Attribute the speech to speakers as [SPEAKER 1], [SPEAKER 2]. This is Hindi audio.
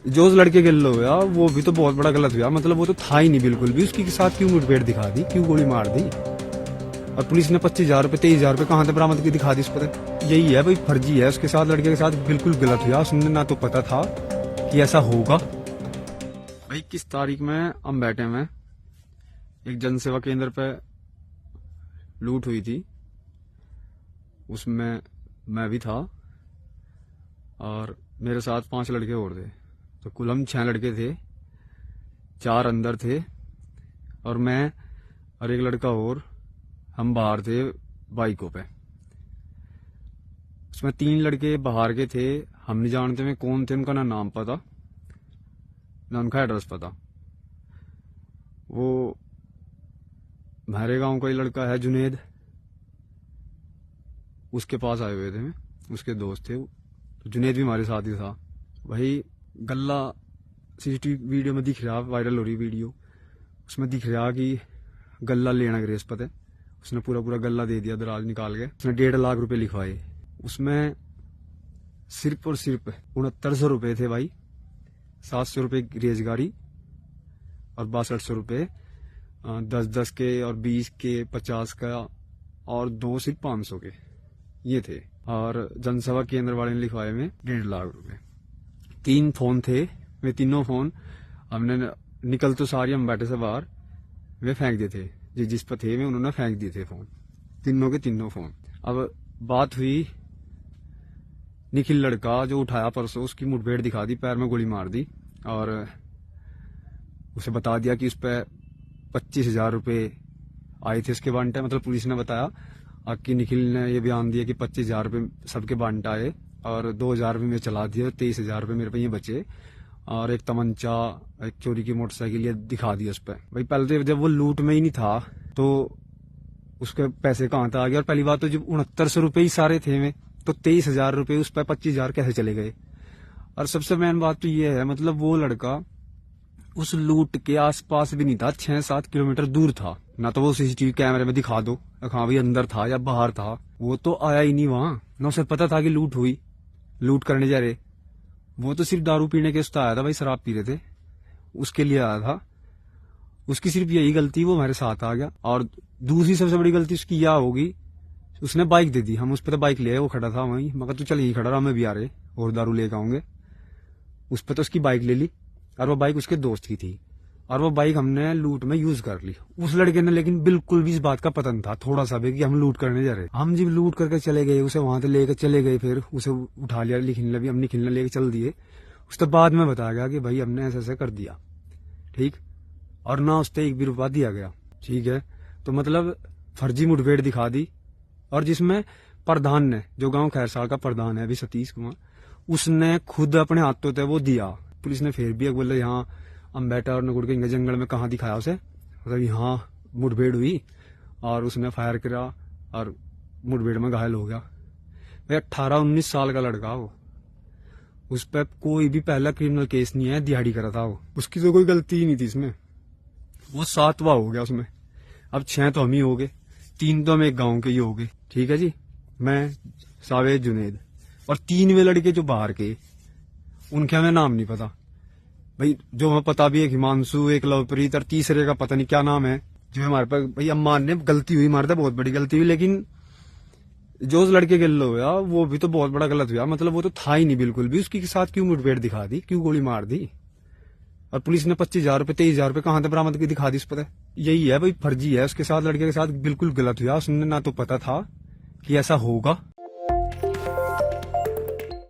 [SPEAKER 1] जो उस लड़के के लो हुआ वो भी तो बहुत बड़ा गलत हुआ। मतलब वो तो था ही नहीं बिल्कुल भी, उसके साथ क्यों मुठभेड़ दिखा दी, क्यों गोली मार दी। और पुलिस ने 25,000 रुपये 23,000 रुपये कहाँ से बरामद की दिखा दी इस पर। यही है भाई, फर्जी है उसके साथ, लड़के के साथ बिल्कुल गलत हुआ। उसने ना तो पता था कि ऐसा होगा। भाई 21 तारीख में हम बैठे हुए एक जनसेवा केंद्र पे लूट हुई थी, उसमें मैं भी था और मेरे साथ 5 लड़के और थे। तो कुल हम 6 लड़के थे, 4 अंदर थे और मैं और एक लड़का और, हम बाहर थे बाइकों पे। उसमें 3 लड़के बाहर के थे, हम नहीं जानते में कौन थे, उनका ना नाम पता ना उनका एड्रेस पता। वो हमारे गांव का ही लड़का है जुनेद, उसके पास आए हुए थे, उसके दोस्त थे। तो जुनेद भी हमारे साथ ही था। वही गल्ला सीसीटीवी वीडियो में दिख रहा, वायरल हो रही वीडियो, उसमें दिख रहा कि गल्ला लेना ग्रेस पता है। उसने पूरा पूरा गल्ला दे दिया दराज निकाल के। उसने 1.5 लाख रुपए लिखवाए। उसमें सिर्फ और सिर्फ 6900 रुपये थे भाई, 700 रुपये रेज गाड़ी और 6200 रुपये 10-10 के और 20 के 50 का और 2 सिर्फ 500 के ये थे। और जनसेवा केंद्र वाले ने लिखवाए में 1.5 लाख रुपए। 3 फोन थे, वे तीनों फोन हमने निकल तो सारी हम बैठे से बाहर, वे फेंक दिए थे। जिस पर थे वे उन्होंने फेंक दिए थे फोन, तीनों के तीनों फोन। अब बात हुई, निखिल लड़का जो उठाया परसों, उसकी मुठभेड़ दिखा दी, पैर में गोली मार दी और उसे बता दिया कि उस पर 25,000 रुपये आए थे उसके बांटे। मतलब पुलिस ने बताया कि निखिल ने ये बयान दिया कि 25,000 रुपये सबके बांट आए और 2,000 रुपये में चला दिए, 23,000 रुपये मेरे पे ये बचे और एक तमंचा, एक चोरी की मोटरसाइकिल ये दिखा दी उस पर। भाई पहले तो जब वो लूट में ही नहीं था तो उसके पैसे कहाँ था आ गया। और पहली बात तो जब 6900 रुपये ही सारे थे में, तो 23,000 रुपये उस पर 25,000 कैसे चले गए। और सबसे मेन बात तो ये है, मतलब वो लड़का उस लूट के आसपास भी नहीं था, 6-7 किलोमीटर दूर था। ना तो वो सीसीटीवी कैमरे में दिखा दो हाँ भाई अंदर था या बाहर था, वो तो आया ही नहीं वहां। ना उसे पता था कि लूट हुई, लूट करने जा रहे। वो तो सिर्फ दारू पीने के उससे आया था भाई, शराब पी रहे थे उसके लिए आया था। उसकी सिर्फ यही गलती, वो हमारे साथ आ गया। और दूसरी सबसे बड़ी गलती उसकी यह होगी, उसने बाइक दे दी। हम उस पर तो बाइक ले आए, वो खड़ा था वहीं, मगर तू चल यही खड़ा रहा, मैं भी आ रहे और दारू लेकर आऊंगे। उस पर तो उसकी बाइक ले ली और वो बाइक उसके दोस्त की थी और वो बाइक हमने लूट में यूज कर ली। उस लड़के ने लेकिन बिल्कुल भी इस बात का पता नहीं था थोड़ा सा भी कि हम लूट करने जा रहे। हम जब लूट करके चले गए, उसे वहां से लेकर चले गए, फिर उसे उठा लिया, निखिल भी, हम निखिल लेके चल दिए। उसके बाद में बताया गया कि भाई हमने ऐसे ऐसे कर दिया, ठीक। और ना उससे 1 भी रुपया दिया गया, ठीक है। तो मतलब फर्जी मुठभेड़ दिखा दी। और जिसमें प्रधान ने, जो गांव खैरसाल का प्रधान है अभी सतीश कुमार, उसने खुद अपने हाथों से वो दिया। पुलिस ने फिर भी बोले यहाँ अम्बेटा और नगुड़ के जंगल में कहाँ दिखाया उसे, मतलब यहाँ मुठभेड़ हुई और उसने फायर करा और मुठभेड़ में घायल हो गया। भाई 18-19 साल का लड़का वो, उस पर कोई भी पहला क्रिमिनल केस नहीं है, दिहाड़ी करा था वो, उसकी तो कोई गलती ही नहीं थी इसमें। वो 7वां हो गया उसमें। अब 6 तो हम ही हो गए, 3 तो हम एक गाँव के ही हो गए, ठीक है जी। मैं, सावेद, जुनेद और 3वें लड़के जो बाहर के, उनके हमें नाम नहीं पता भाई। जो हमें पता भी है हिमांशु, एक लवप्रीत और तीसरे का पता नहीं क्या नाम है, जो हमारे पास भाई अम्मान ने गलती हुई, हमारे बहुत बड़ी गलती हुई। लेकिन जो उस लड़के के लो हुआ वो भी तो बहुत बड़ा गलत हुआ। मतलब वो तो था ही नहीं बिल्कुल भी, उसके साथ क्यों मुठभेड़ दिखा दी, क्यों गोली मार दी। और पुलिस ने 25,000 रुपये 23,000 रुपये कहाँ से बरामद की दिखा दी इस पर। यही है भाई, फर्जी है उसके साथ, लड़के के साथ बिल्कुल गलत हुआ। उसने ना तो पता था कि ऐसा होगा